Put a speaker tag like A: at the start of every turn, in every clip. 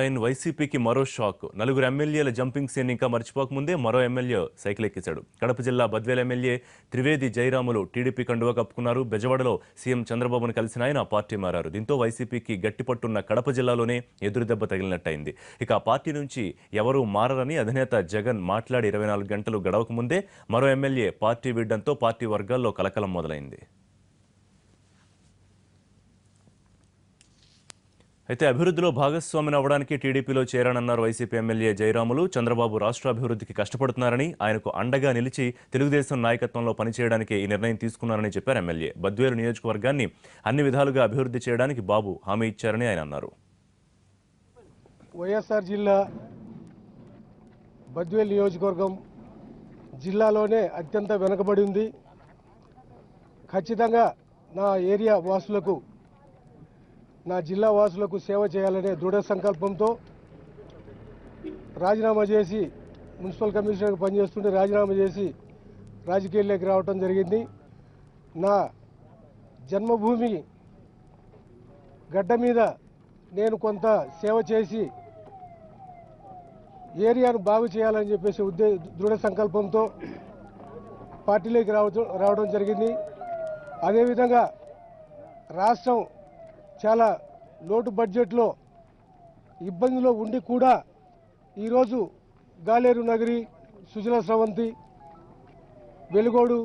A: Line వైసీపీకి మరో shock. నలుగురు ఎమ్మెల్యేల జంపింగ్ సీన్ ఇంకా మర్చిపోకముందే మరో ఎమ్మెల్యే సైకిల్ ఎక్కించాడు. కడప జిల్లా బద్వేల్ ఎమ్మెల్యే త్రివేది జయరాములు టీడీపీ కండువా కప్పుకున్నారు. బెజవాడలో సీఎం చంద్రబాబును కలిసిన ఆయన పార్టీ మారారు. దీంతో వైసీపీకి గట్టిపట్టున్న కడప జిల్లాలోనే ఎదురుదెబ్బ తగిలినట్టయింది. ఇక ఆ పార్టీ నుంచి ఎవరూ మారరని అధినేత జగన్ మాట్లాడి 24 గంటలు గడవకముందే మరో ఎమ్మెల్యే పార్టీ వీడడంతో పార్టీ వర్గాల్లో కలకలం మొదలైంది. అయితే అభివృద్ధిలో భాగస్వామిని అవ్వడానికి టీడీపీలో చేరానన్నారు వైసీపీ ఎమ్మెల్యే జయరాములు. చంద్రబాబు రాష్ట్ర అభివృద్ధికి కష్టపడుతున్నారని, ఆయనకు అండగా నిలిచి తెలుగుదేశం నాయకత్వంలో పనిచేయడానికి ఈ నిర్ణయం తీసుకున్నారని చెప్పారు ఎమ్మెల్యే. బద్వేలు నియోజకవర్గాన్ని అన్ని విధాలుగా అభివృద్ధి చేయడానికి బాబు హామీ ఇచ్చారని ఆయన అన్నారు.
B: వైఎస్ఆర్ జిల్లా బద్వేలు నియోజకవర్గం జిల్లాలోనే అత్యంత వెనుకబడి ఉంది. ఖచ్చితంగా నా ఏరియా వాసులకు, నా జిల్లా వాసులకు సేవ చేయాలనే దృఢ సంకల్పంతో రాజీనామా చేసి, మున్సిపల్ కమిషనర్గా పనిచేస్తుంటే రాజీనామా చేసి రాజకీయాల్లోకి రావడం జరిగింది. నా జన్మభూమి గడ్డ మీద నేను కొంత సేవ చేసి ఏరియాను బాగు చేయాలని చెప్పేసి దృఢ సంకల్పంతో పార్టీలోకి రావడం జరిగింది. అదేవిధంగా రాష్ట్రం చాలా లోటు బడ్జెట్లో ఇబ్బందిలో ఉండి కూడా ఈరోజు గాలేరు నగరి, సుజల స్రవంతి, వెలుగోడు,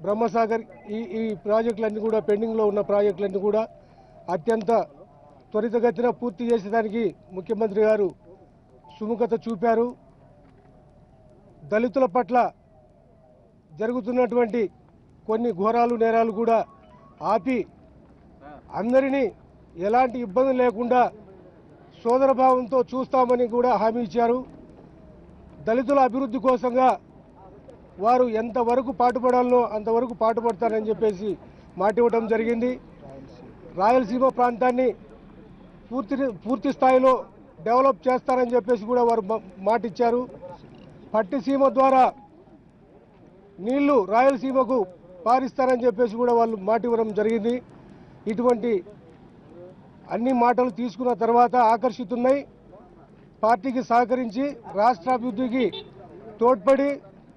B: బ్రహ్మసాగర్ ఈ ప్రాజెక్టులన్నీ కూడా, పెండింగ్లో ఉన్న ప్రాజెక్టులన్నీ కూడా అత్యంత త్వరితగతిన పూర్తి చేసేదానికి ముఖ్యమంత్రి గారు సుముఖత చూపారు. దళితుల పట్ల జరుగుతున్నటువంటి కొన్ని ఘోరాలు, నేరాలు కూడా ఆపి అందరినీ ఎలాంటి ఇబ్బంది లేకుండా సోదరభావంతో చూస్తామని కూడా హామీ ఇచ్చారు. దళితుల అభివృద్ధి కోసంగా వారు ఎంతవరకు పాటుపడాలనో అంతవరకు పాటుపడతారని చెప్పేసి మాట ఇవ్వడం జరిగింది. రాయలసీమ ప్రాంతాన్ని పూర్తి స్థాయిలో డెవలప్ చేస్తారని చెప్పేసి కూడా వారు మాట ఇచ్చారు. పట్టిసీమ ద్వారా నీళ్లు రాయలసీమకు పారిస్తారని చెప్పేసి కూడా వాళ్ళు మాట ఇవ్వడం జరిగింది. ఇటువంటి అన్ని మాటలు తీసుకున్న తర్వాత ఆకర్షితున్నాయి. పార్టీకి సహకరించి రాష్ట్రాభివృద్ధికి తోడ్పడి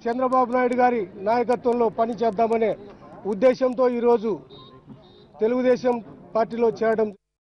B: చంద్రబాబు నాయుడు గారి నాయకత్వంలో పనిచేద్దామనే ఉద్దేశంతో ఈరోజు తెలుగుదేశం పార్టీలో చేరడం